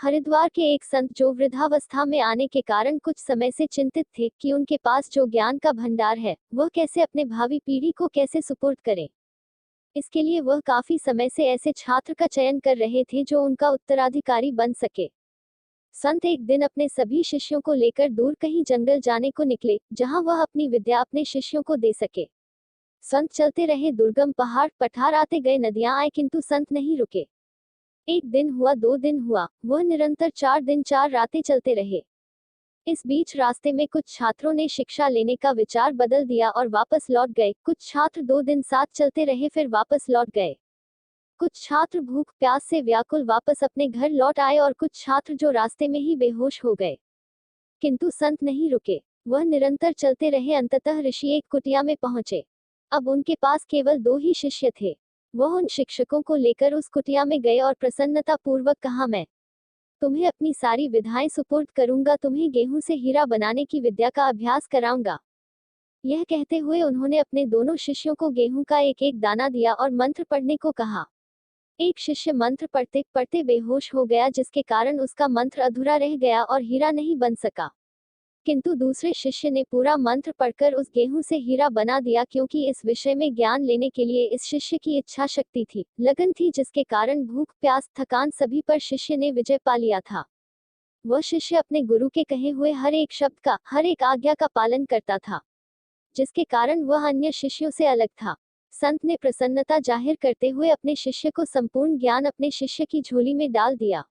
हरिद्वार के एक संत जो वृद्धावस्था में आने के कारण कुछ समय से चिंतित थे कि उनके पास जो ज्ञान का भंडार है वह कैसे अपने भावी पीढ़ी को कैसे सुपुर्द करें। इसके लिए वह काफी समय से ऐसे छात्र का चयन कर रहे थे जो उनका उत्तराधिकारी बन सके। संत एक दिन अपने सभी शिष्यों को लेकर दूर कहीं जंगल जाने को निकले, जहां वह अपनी विद्या अपने शिष्यों को दे सके। संत चलते रहे, दुर्गम पहाड़ पठार आते गए, नदियां आए, किंतु संत नहीं रुके। एक दिन हुआ, 2 दिन हुआ, वह निरंतर 4 दिन 4 रातें चलते रहे। इस बीच रास्ते में कुछ छात्रों ने शिक्षा लेने का विचार बदल दिया और वापस लौट गए। कुछ छात्र 2 दिन साथ चलते रहे, फिर वापस लौट गए। कुछ छात्र भूख प्यास से व्याकुल वापस अपने घर लौट आए और कुछ छात्र जो रास्ते में ही बेहोश हो गए। किंतु संत नहीं रुके, वह निरंतर चलते रहे। अंततः ऋषि एक कुटिया में पहुंचे। अब उनके पास केवल 2 ही शिष्य थे। वह उन शिक्षकों को लेकर उस कुटिया में गए और प्रसन्नता पूर्वक कहा, मैं तुम्हें अपनी सारी विधाएं सुपुर्द करूंगा, तुम्हें गेहूं से हीरा बनाने की विद्या का अभ्यास कराऊंगा। यह कहते हुए उन्होंने अपने दोनों शिष्यों को गेहूं का एक एक दाना दिया और मंत्र पढ़ने को कहा। एक शिष्य मंत्र पढ़ते पढ़ते बेहोश हो गया, जिसके कारण उसका मंत्र अधूरा रह गया और हीरा नहीं बन सका। किंतु दूसरे शिष्य ने पूरा मंत्र पढ़कर उस गेहूं से हीरा बना दिया, क्योंकि इस विषय में ज्ञान लेने के लिए इस शिष्य की इच्छा शक्ति थी, लगन थी, जिसके कारण भूख प्यास थकान सभी पर शिष्य ने विजय पा लिया था। वह शिष्य अपने गुरु के कहे हुए हर एक शब्द का, हर एक आज्ञा का पालन करता था, जिसके कारण वह अन्य शिष्यों से अलग था। संत ने प्रसन्नता जाहिर करते हुए अपने शिष्य को संपूर्ण ज्ञान अपने शिष्य की झोली में डाल दिया,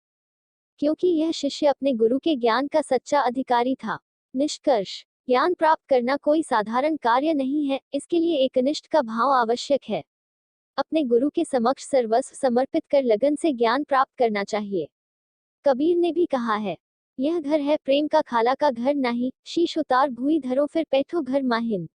क्योंकि यह शिष्य अपने गुरु के ज्ञान का सच्चा अधिकारी था। निष्कर्ष: ज्ञान प्राप्त करना कोई साधारण कार्य नहीं है, इसके लिए एकनिष्ठ का भाव आवश्यक है। अपने गुरु के समक्ष सर्वस्व समर्पित कर लगन से ज्ञान प्राप्त करना चाहिए। कबीर ने भी कहा है, यह घर है प्रेम का, खाला का घर नाही, शीश उतार भूई धरो फिर पैठो घर माहिन।